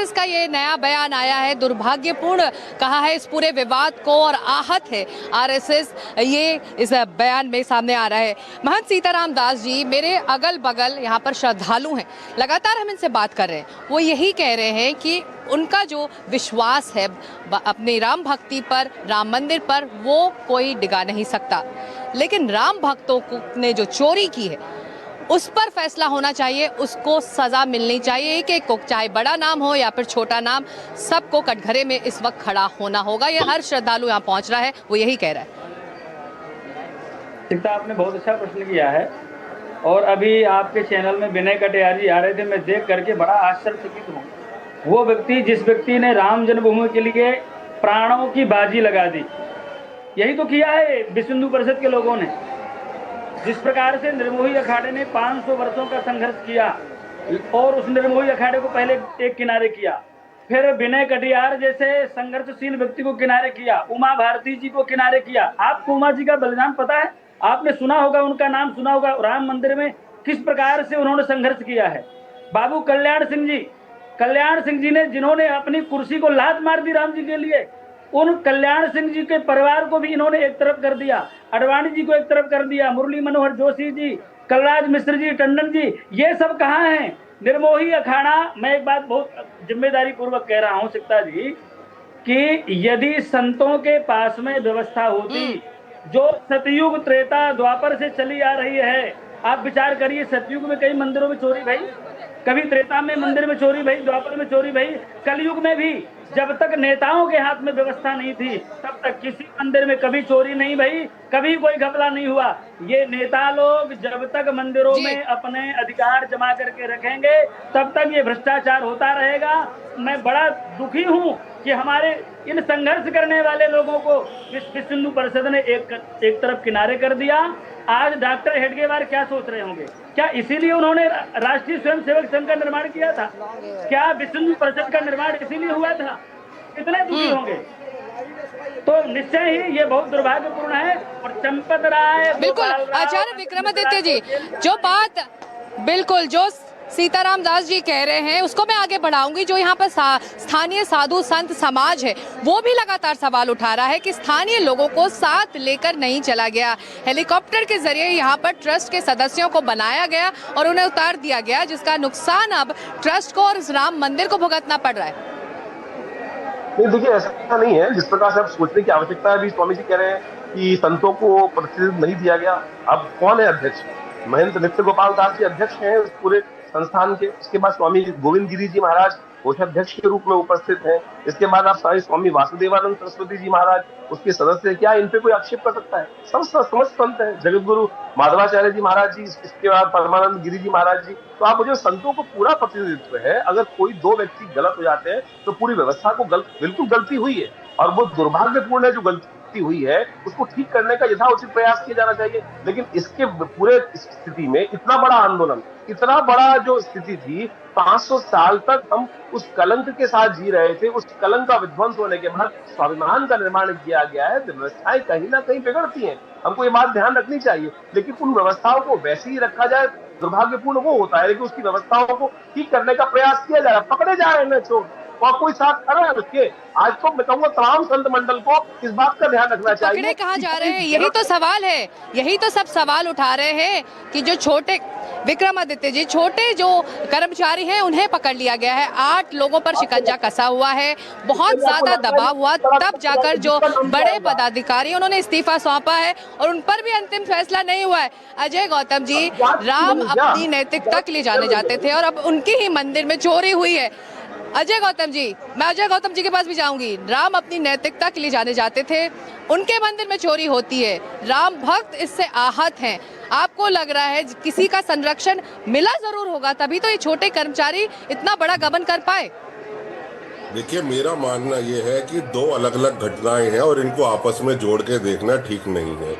इसका ये नया बयान आया है, दुर्भाग्यपूर्ण कहा है इस पूरे विवाद को और आहत है आरएसएस, ये इस बयान में सामने आ रहा है। महंत सीताराम दास जी मेरे अगल बगल यहाँ पर श्रद्धालु हैं, लगातार हम इनसे बात कर रहे हैं। वो यही कह रहे हैं कि उनका जो विश्वास है अपनी राम भक्ति पर, राम मंदिर पर, वो कोई डिगा नहीं सकता, लेकिन राम भक्तों ने जो चोरी की है उस पर फैसला होना चाहिए, उसको सजा मिलनी चाहिए। एक को, चाहे बड़ा नाम हो या फिर छोटा नाम, सबको कटघरे में इस वक्त खड़ा होना होगा। ये हर श्रद्धालु यहाँ पहुँच रहा है, वो यही कह रहा है। चिंता आपने बहुत अच्छा प्रश्न किया है और अभी आपके चैनल में विनय कटियार जी आ रहे थे, मैं देख करके बड़ा आश्चर्यचकित हूँ। वो व्यक्ति, जिस व्यक्ति ने राम जन्मभूमि के लिए प्राणों की बाजी लगा दी, यही तो किया है विश्व हिंदू परिषद के लोगों ने। जिस प्रकार से निर्मोही अखाड़े ने 500 वर्षों का संघर्ष किया और उस निर्मोही अखाड़े को पहले एक किनारे किया, फिर विनय कटियार जैसे संघर्षशील व्यक्ति को किनारे किया, उमा भारती जी को किनारे किया। आपको उमा जी का बलिदान पता है? आपने सुना होगा, उनका नाम सुना होगा, राम मंदिर में किस प्रकार से उन्होंने संघर्ष किया है। बाबू कल्याण सिंह जी ने, जिन्होंने अपनी कुर्सी को लात मार दी राम जी के लिए, उन कल्याण सिंह जी के परिवार को भी इन्होंने एक तरफ कर दिया, अडवाणी जी को एक तरफ कर दिया, मुरली मनोहर जोशी जी, कलराज मिश्र जी, टंडन जी, ये सब कहाँ हैं? निर्मोही अखाड़ा। मैं एक बात बहुत जिम्मेदारी पूर्वक कह रहा हूँ सिकता जी, कि यदि संतों के पास में व्यवस्था होती जो सतयुग त्रेता द्वापर से चली आ रही है, आप विचार करिए, सतयुग में कई मंदिरों में चोरी भई, कभी त्रेता में मंदिर में चोरी भई, द्वापर में चोरी भई, कलयुग में भी जब तक नेताओं के हाथ में व्यवस्था नहीं थी तब तक किसी मंदिर में कभी चोरी नहीं भई, कभी कोई घपला नहीं हुआ। ये नेता लोग जब तक मंदिरों में अपने अधिकार जमा करके रखेंगे तब तक ये भ्रष्टाचार होता रहेगा। मैं बड़ा दुखी हूँ कि हमारे इन संघर्ष करने वाले लोगों को विश्व हिंदू परिषद ने एक तरफ किनारे कर दिया। आज डॉक्टर हेडगेवार क्या सोच रहे होंगे? क्या इसीलिए उन्होंने राष्ट्रीय स्वयंसेवक संघ का निर्माण किया था? क्या विश्व हिंदू परिषद का निर्माण इसीलिए हुआ था? कितने दुखी होंगे? तो निश्चय ही ये बहुत दुर्भाग्यपूर्ण है। और चंपत राय, बिल्कुल आचार्य विक्रमादित्य जी, जो बात बिल्कुल जो सीताराम दास जी कह रहे हैं उसको मैं आगे बढ़ाऊंगी। जो यहाँ पर स्थानीय साधु संत समाज है वो भी लगातार सवाल उठा रहा है कि स्थानीय लोगों को साथ लेकर नहीं चला गया। हेलीकॉप्टर के जरिए यहाँ पर ट्रस्ट के सदस्यों को बनाया गया और उन्हें उतार दिया गया, जिसका नुकसान अब ट्रस्ट को और इस राम मंदिर को भुगतना पड़ रहा है। नहीं, देखिए ऐसा नहीं है जिस प्रकार से आप सोचने की आवश्यकता है। अभी स्वामी जी कह रहे हैं कि संतों को प्रतिनिधित्व नहीं दिया गया। अब कौन है अध्यक्ष? महंत नित्य गोपाल दास जी अध्यक्ष हैं उस पूरे संस्थान के। इसके बाद स्वामी गोविंद गिरी जी महाराज कोषाध्यक्ष के रूप में उपस्थित हैं। इसके बाद आप स्वामी वासुदेवानंद सरस्वती जी महाराज उसके सदस्य। क्या इन पे कोई आक्षेप कर सकता है? सब समस्त संत हैं। जगत गुरु माधवाचार्य जी महाराज जी, इसके बाद परमानंद गिरी जी महाराज जी। तो आप मुझे संतों को पूरा प्रतिनिधित्व है। अगर कोई दो व्यक्ति गलत हो जाते हैं तो पूरी व्यवस्था को बिल्कुल गलती हुई है और वो दुर्भाग्यपूर्ण है जो गलती हुई है, उसको ठीक करने का यथाउचित प्रयास किया जाना चाहिए। लेकिन इसके पूरे स्थिति में इतना बड़ा आंदोलन, इतना बड़ा जो स्थिति थी, 500 साल तक हम उस कलंक के साथ जी रहे थे। उस कलंक का विध्वंस होने के बाद स्वाभिमान का निर्माण किया गया है। व्यवस्थाएं कहीं ना कहीं बिगड़ती हैं, हमको ये बात ध्यान रखनी चाहिए। लेकिन उन व्यवस्थाओं को वैसे ही रखा जाए, दुर्भाग्यपूर्ण वो होता है। लेकिन उसकी व्यवस्थाओं को ठीक करने का प्रयास किया जा रहा है। पकड़े जा रहे हैं चोर और कोई साथ खड़ा है उसके। आज तो मैं कहूँगा तमाम संत मंडल को इस बात का ध्यान रखना चाहिए। पकड़े कहाँ जा रहे हैं, यही तो सवाल है। यही तो सब सवाल उठा रहे हैं कि जो छोटे विक्रमादित्य जी, छोटे जो कर्मचारी हैं उन्हें पकड़ लिया गया है। 8 लोगों पर शिकंजा कसा हुआ है, बहुत ज्यादा दबाव हुआ, तब जाकर जो बड़े पदाधिकारी उन्होंने इस्तीफा सौंपा है और उन पर भी अंतिम फैसला नहीं हुआ है। अजय गौतम जी, राम अपनी नैतिकता के लिए जाने जाते थे और अब उनके ही मंदिर में चोरी हुई है। अजय गौतम जी, मैं अजय गौतम जी के पास भी जाऊंगी। राम अपनी नैतिकता के लिए जाने जाते थे, उनके मंदिर में चोरी होती है, राम भक्त इससे आहत हैं। आपको लग रहा है किसी का संरक्षण मिला जरूर होगा, तभी तो ये छोटे कर्मचारी इतना बड़ा गबन कर पाए? देखिए, मेरा मानना ये है कि 2 अलग अलग घटनाएं हैं और इनको आपस में जोड़ के देखना ठीक नहीं है।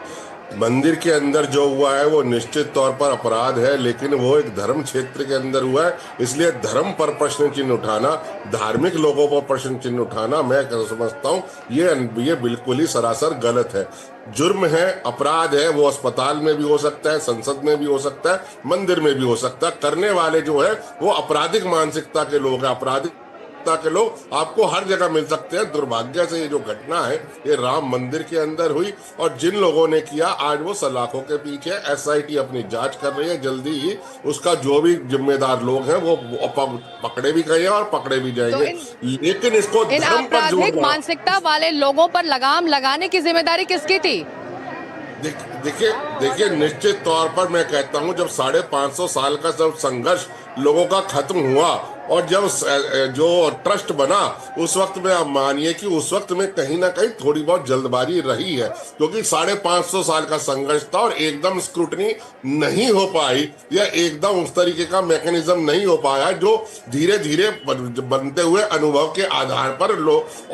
मंदिर के अंदर जो हुआ है वो निश्चित तौर पर अपराध है, लेकिन वो एक धर्म क्षेत्र के अंदर हुआ है, इसलिए धर्म पर प्रश्न चिन्ह उठाना, धार्मिक लोगों पर प्रश्न चिन्ह उठाना, मैं समझता हूँ ये बिल्कुल ही सरासर गलत है। जुर्म है, अपराध है, वो अस्पताल में भी हो सकता है, संसद में भी हो सकता है, मंदिर में भी हो सकता है। करने वाले जो है वो आपराधिक मानसिकता के लोग हैं, आपराधिक मानसिकता के लोग आपको हर जगह मिल सकते हैं। दुर्भाग्य से ये जो घटना है ये राम मंदिर के अंदर हुई, और जिन लोगों ने किया आज वो सलाखों के पीछे। एसआईटी अपनी जांच कर रही है, जल्दी ही उसका जो भी जिम्मेदार लोग हैं वो पकड़े भी गए और पकड़े भी जाएंगे। लेकिन इसको इन धर्म पर जोड़ आपराधिक मानसिकता वाले लोगों पर लगाम लगाने की जिम्मेदारी किसकी थी? देखिए निश्चित तौर पर मैं कहता हूं, जब 550 साल का जब संघर्ष लोगों का खत्म हुआ और जब जो ट्रस्ट बना, उस वक्त में आप मानिए कि उस वक्त में कहीं ना कहीं थोड़ी बहुत जल्दबाजी रही है, क्योंकि 550 साल का संघर्ष था और एकदम स्क्रूटनी नहीं हो पाई या एकदम उस तरीके का मैकेनिज्म नहीं हो पाया जो धीरे धीरे बनते हुए अनुभव के आधार पर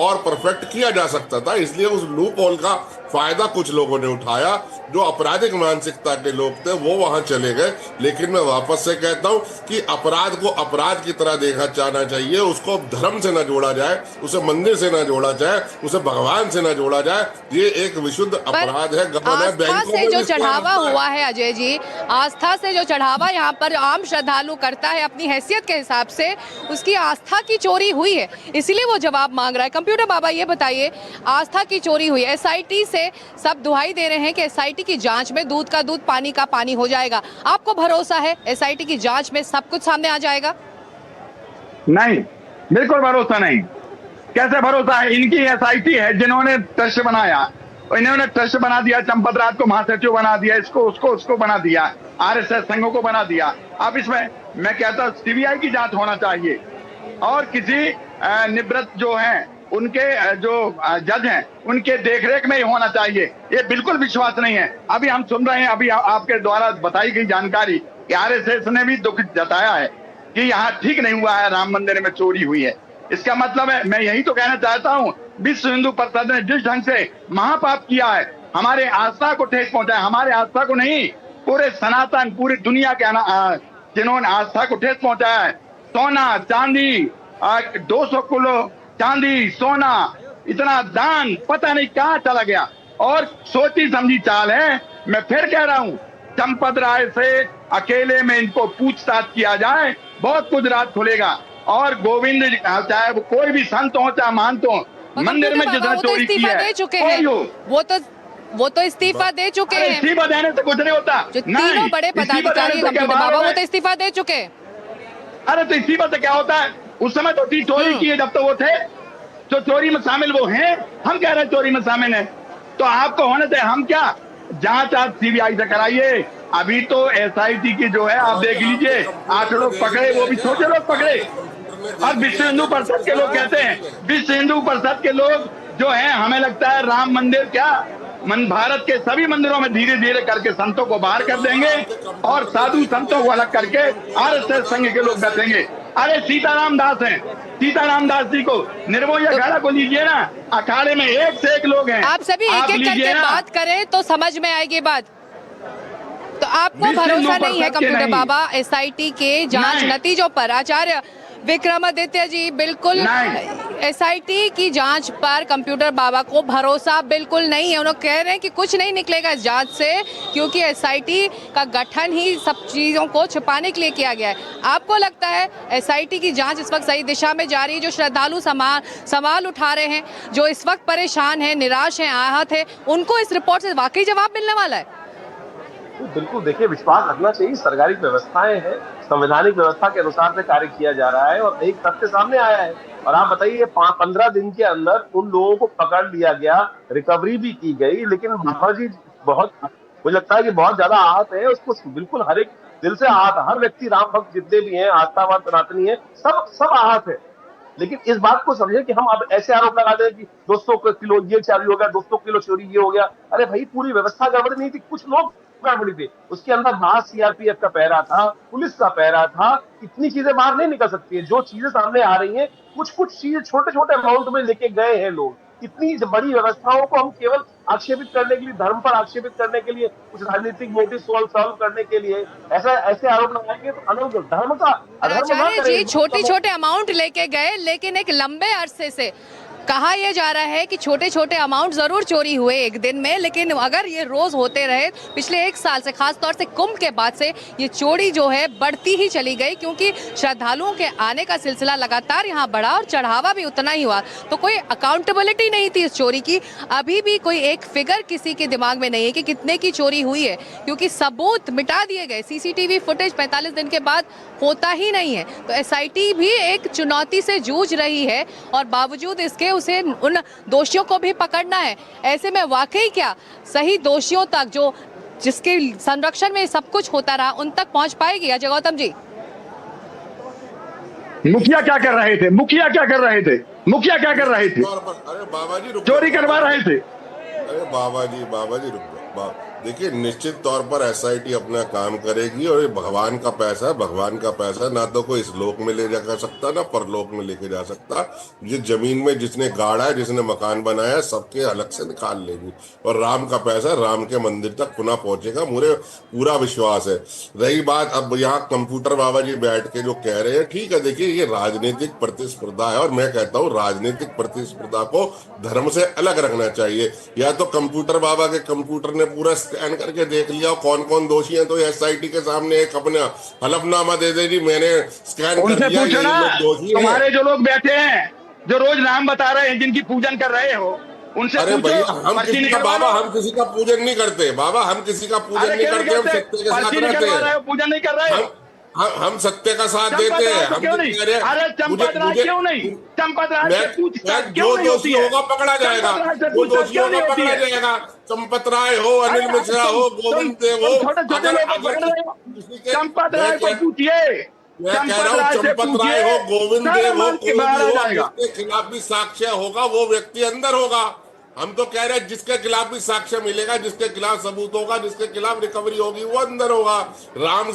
और परफेक्ट किया जा सकता था। इसलिए उस लूप होल का फायदा कुछ लोगों ने उठाया, जो आपराधिक मानसिकता के लोग थे वो वहां चले गए। लेकिन मैं वापस से कहता हूं कि अपराध को अपराध की तरह देखा जाना चाहिए, उसको धर्म से न जोड़ा जाए, उसे मंदिर से न जोड़ा जाए, उसे भगवान से न जोड़ा जाए। ये एक विशुद्ध अपराध है। आस्था से जो चढ़ावा हुआ है अजय जी, आस्था से जो चढ़ावा यहाँ पर आम श्रद्धालु करता है अपनी हैसियत के हिसाब से, उसकी आस्था की चोरी हुई है, इसीलिए वो जवाब मांग रहा है। कंप्यूटर बाबा ये बताइए, आस्था की चोरी हुई, एसआईटी से सब दुहाई दे रहे हैं कि एसआईटी की जांच में दूध का दूध पानी का पानी हो जाएगा। आपको भरोसा है एसआईटी की जांच में सब कुछ सामने आ जाएगा? नहीं, बिल्कुल भरोसा नहीं। कैसे भरोसा है? इनकी एसआईटी है जिन्होंने ट्रस्ट बनाया, इन्होंने ट्रस्ट बना दिया, चंपत राज को महासचिव बना दिया, इसको उसको बना दिया, आरएसएस संघों को बना दिया। अब इसमें मैं कहता हूं सीबीआई की जांच होना चाहिए और किसी निवृत्त जो हैं उनके जो जज हैं उनके देखरेख में ही होना चाहिए। ये बिल्कुल विश्वास नहीं है। अभी हम सुन रहे हैं, अभी आपके द्वारा बताई गई जानकारी कि आरएसएस ने भी दुख जताया है कि यहाँ ठीक नहीं हुआ है, राम मंदिर में चोरी हुई है। इसका मतलब है, मैं यही तो कहना चाहता हूँ, विश्व हिंदू परिषद ने जिस ढंग से महापाप किया है, हमारे आस्था को ठेस पहुंचाया, हमारे आस्था को नहीं, पूरे सनातन पूरी दुनिया के जिन्होंने आस्था को ठेस पहुंचाया है। सोना चांदी 200 किलो चांदी सोना, इतना दान पता नहीं कहाँ चला गया। और सोची समझी चाल है। मैं फिर कह रहा हूँ, चंपत राय से अकेले में इनको पूछताछ किया जाए, बहुत कुछ रात खुलेगा। और गोविंद चाहे वो कोई भी संत हो चाहे महंत हो, मंदिर में जिसने चोरी की है, दे चुके हैं, वो तो इस्तीफा दे चुके हैं। इस्तीफा देने से कुछ नहीं होता। जो तीनों बड़े पदाधिकारी बाबा वो तो इस्तीफा दे चुके। अरे तो इस्तीफा से क्या होता है? उस समय तो चोरी की है जब तो वो थे, जो चोरी में शामिल वो हैं। हम कह रहे हैं चोरी में शामिल है तो आपको होने से हम क्या जांच आप सीबीआई से कराइए। अभी तो एसआईटी की जो है आप देख लीजिए, 8 लोग पकड़े, वो भी छोटे लोग पकड़े। और विश्व हिंदू परिषद के लोग कहते हैं, विश्व हिंदू परिषद के लोग जो है, हमें लगता है राम मंदिर क्या भारत के सभी मंदिरों में धीरे धीरे करके संतों को बाहर कर देंगे और साधु संतों को अलग करके आरएसएस संघ के लोग बैठेंगे। अरे सीताराम दास हैं, सीताराम दास जी को निर्मोही अखाड़ा को लीजिए ना, अखाड़े में एक से एक लोग हैं। आप सभी एक एक करके बात करें तो समझ में आएगी बात। तो आपको भरोसा नहीं है कंप्यूटर बाबा एसआईटी के जांच नतीजों पर? आचार्य विक्रमादित्य जी, बिल्कुल एसआईटी की जांच पर कंप्यूटर बाबा को भरोसा बिल्कुल नहीं है। उन्होंने कह रहे हैं कि कुछ नहीं निकलेगा इस जांच से, क्योंकि एसआईटी का गठन ही सब चीज़ों को छिपाने के लिए किया गया है। आपको लगता है एसआईटी की जांच इस वक्त सही दिशा में जा रही है? जो श्रद्धालु सवाल उठा रहे हैं, जो इस वक्त परेशान हैं, निराश हैं, आहत हैं, उनको इस रिपोर्ट से वाकई जवाब मिलने वाला है? बिल्कुल, देखिए विश्वास रखना चाहिए। सरकारी व्यवस्थाएं हैं, संवैधानिक व्यवस्था के अनुसार से कार्य किया जा रहा है और एक तथ्य सामने आया है। और आप बताइए, 15 दिन के अंदर उन लोगों को पकड़ लिया गया, रिकवरी भी की गई। लेकिन बाबा जी बहुत, मुझे लगता है कि बहुत ज्यादा आहत है। उसको बिल्कुल हर एक दिल से आहत, हर व्यक्ति, राम भक्त जितने भी हैं, आस्थावान सनातनी है, सब आहत है। लेकिन इस बात को समझे कि हम अब ऐसे आरोप लगा दें कि 200 किलो ये चोरी हो गया, 200 किलो चोरी ये हो गया। अरे भाई, पूरी व्यवस्था गड़बड़ नहीं थी, कुछ लोग गड़बड़ी थी। उसके अंदर बाहर सीआरपीएफ का पहरा था, पुलिस का पहरा था। इतनी चीजें बाहर नहीं निकल सकती है। जो चीजें सामने आ रही हैं, कुछ चीजें छोटे छोटे अमाउंट में लेके गए हैं लोग। इतनी बड़ी व्यवस्थाओं को हम केवल आक्षेपित करने के लिए, धर्म पर आक्षेपित करने के लिए, कुछ राजनीतिक मोटिव सॉल्व करने के लिए ऐसे आरोप लगाएंगे तो अनंत धर्म का अधर्म ना करें। छोटे छोटे अमाउंट लेके गए, लेकिन एक लंबे अरसे से कहा यह जा रहा है कि छोटे छोटे अमाउंट जरूर चोरी हुए एक दिन में, लेकिन अगर ये रोज होते रहे पिछले एक साल से, खास तौर से कुंभ के बाद से ये चोरी जो है बढ़ती ही चली गई, क्योंकि श्रद्धालुओं के आने का सिलसिला लगातार यहाँ बढ़ा और चढ़ावा भी उतना ही हुआ। तो कोई अकाउंटेबिलिटी नहीं थी इस चोरी की। अभी भी कोई एक फिगर किसी के दिमाग में नहीं है कि कितने की चोरी हुई है, क्योंकि सबूत मिटा दिए गए। सीसीटीवी फुटेज 45 दिन के बाद होता ही नहीं है। तो एसआईटी भी एक चुनौती से जूझ रही है और बावजूद इसके उसे उन दोषियों को भी पकड़ना है। ऐसे में वाकई क्या सही दोषियों तक, जो जिसके संरक्षण में सब कुछ होता रहा, उन तक पहुंच पाएगी? अजय गौतम जी, मुखिया क्या कर रहे थे? मुखिया क्या कर रहे थे? मुखिया क्या कर रहे थे? अरे बाबा जी चोरी करवा रहे थे। अरे बाबा जी रुक जाओ। देखिए, निश्चित तौर पर एसआईटी अपना काम करेगी और ये भगवान का पैसा है। भगवान का पैसा ना तो कोई इस लोक में ले जा सकता ना परलोक में लेके जा सकता। जिस जमीन में जिसने गाड़ा है, जिसने मकान बनाया है, सबके अलग से निकाल लेगी और राम का पैसा राम के मंदिर तक पुनः पहुंचेगा, मुझे पूरा विश्वास है। रही बात अब यहाँ कंप्यूटर बाबा जी बैठ के जो कह रहे हैं, ठीक है, देखिए ये राजनीतिक प्रतिस्पर्धा है और मैं कहता हूँ राजनीतिक प्रतिस्पर्धा को धर्म से अलग रखना चाहिए। या तो कंप्यूटर बाबा के कंप्यूटर ने पूरा स्कैन करके देख लिया कौन कौन दोषी है, तो एसआईटी के सामने एक अपना हलफनामा दे दे जी मैंने स्कैन कर लिया, पूछो ना, तुम्हारे जो लोग बैठे हैं, जो रोज नाम बता रहे हैं, जिनकी पूजन कर रहे हो, उनसे अरे पूछो। भैया, हम किसी का बाबा हम किसी का पूजन नहीं करते। बाबा हम किसी का पूजन नहीं करते, हम सत्य के साथ रहते हैं। पूजन नहीं कर रहे हो? हम सत्य का साथ देते हैं। हम क्यों नहीं? अरे चंपत राय क्यों नहीं? चंपत राय से पूछताछ क्यों नहीं होती है? जो दोषी होगा पकड़ा जाएगा, जो दोषी होगा पकड़ा जाएगा। चंपत राय हो, अनिल मिश्रा हो, गोविंद देव हो, चंपत राय को पूछिए। मैं कह रहा हूँ चंपत राय हो, गोविंद देव हो, कोई भी हो, जिसके खिलाफ भी साक्ष्य होगा वो व्यक्ति अंदर होगा। हम तो कह रहे हैं जिसके खिलाफ भी साक्ष्य मिलेगा, जिसके खिलाफ सबूत होगा, जिसके खिलाफ रिकवरी होगी, वो अंदर होगा। राम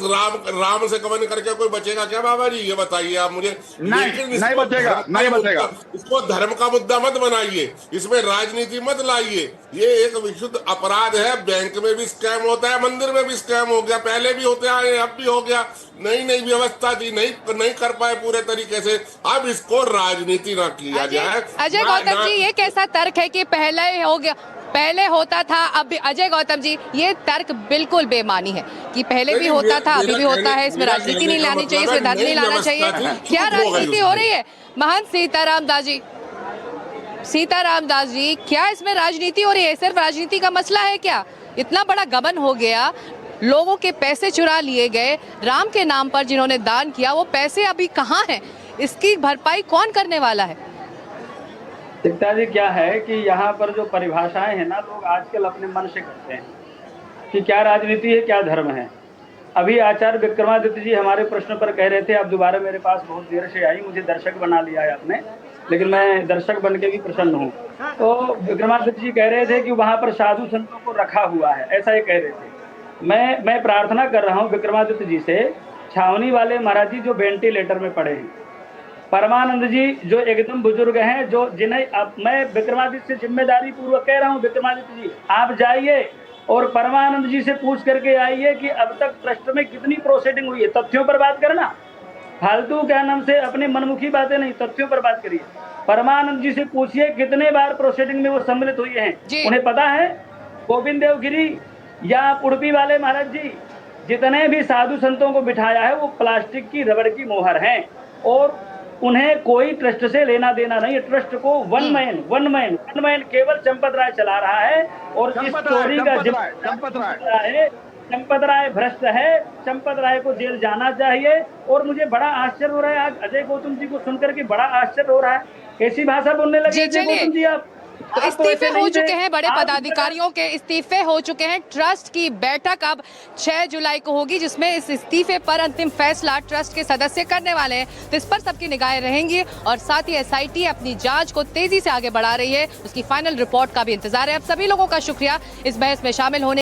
से कवन करके कोई बचेगा क्या बाबा जी? ये बताइए आप मुझे। नहीं बचेगा, नहीं बचेगा। इसको धर्म का मुद्दा मत बनाइए, इसमें राजनीति मत लाइए। ये एक विशुद्ध अपराध है। बैंक में भी स्कैम होता है, मंदिर में भी स्कैम हो गया, पहले भी होते आए, अब भी हो गया। नई व्यवस्था थी, नहीं कर पाए पूरे तरीके से। अब इसको राजनीति ना किया जाए। अजय गौतम जी, ये कैसा तर्क है कि पहले हो गया, पहले होता था अब भी? अजय गौतम जी, ये तर्क बिल्कुल बेमानी है कि पहले भी होता था, अभी भी होता है। इसमें राजनीति नहीं लानी चाहिए, इसमें धर्म नहीं लाना चाहिए। क्या राजनीति हो रही है? महंत सीताराम दास जी, क्या इसमें राजनीति हो रही है? सिर्फ राजनीति का मसला है क्या? इतना बड़ा गबन हो गया, लोगों के पैसे चुरा लिए गए, राम के नाम पर जिन्होंने दान किया वो पैसे अभी कहाँ हैं? इसकी भरपाई कौन करने वाला है? दिखता जी क्या है कि यहाँ पर जो परिभाषाएं हैं ना, लोग आजकल अपने मन से करते हैं कि क्या राजनीति है, क्या धर्म है। अभी आचार्य विक्रमादित्य जी हमारे प्रश्न पर कह रहे थे, आप दोबारा मेरे पास बहुत देर से आई, मुझे दर्शक बना लिया है आपने, लेकिन मैं दर्शक बन के भी प्रसन्न हूँ। तो विक्रमादित्य जी कह रहे थे कि वहाँ पर साधु संतों को रखा हुआ है, ऐसा ही कह रहे थे। मैं प्रार्थना कर रहा हूँ विक्रमादित्य जी से, छावनी वाले महाराज जी जो वेंटिलेटर में पड़े हैं, परमानंद जी जो एकदम बुजुर्ग हैं, जो जिन्हें अब मैं विक्रमादित्य से जिम्मेदारी पूर्वक कह रहा हूँ, विक्रमादित्य जी आप जाइए और परमानंद जी से पूछ करके आइए कि अब तक ट्रस्ट में कितनी प्रोसीडिंग हुई है। तथ्यों पर बात करना, फालतू क्या नाम से अपनी मनमुखी बातें नहीं, तथ्यों पर बात करिए। परमानंद जी से पूछिए कितने बार प्रोसीडिंग में वो सम्मिलित हुए हैं, उन्हें पता है। गोविंद देव गिरी या उड़पी वाले महाराज जी, जितने भी साधु संतों को बिठाया है वो प्लास्टिक की, रबड़ की मोहर हैं और उन्हें कोई ट्रस्ट से लेना देना नहीं है। ट्रस्ट को वन मैन केवल चंपत राय चला रहा है और इस चोरी का चंपत राय भ्रष्ट है। चंपत राय को जेल जाना चाहिए। और मुझे बड़ा आश्चर्य हो रहा है आज अजय गौतम जी को सुनकर के, बड़ा आश्चर्य हो रहा है। कैसी भाषा बोलने लगे अजय गौतम जी आप? तो इस्तीफे हो चुके हैं, बड़े पदाधिकारियों के इस्तीफे हो चुके हैं। ट्रस्ट की बैठक अब 6 जुलाई को होगी, जिसमें इस इस्तीफे पर अंतिम फैसला ट्रस्ट के सदस्य करने वाले हैं। तो इस पर सबकी निगाहें रहेंगी और साथ ही एसआईटी अपनी जांच को तेजी से आगे बढ़ा रही है। उसकी फाइनल रिपोर्ट का भी इंतजार है। अब सभी लोगों का शुक्रिया इस बहस में शामिल होने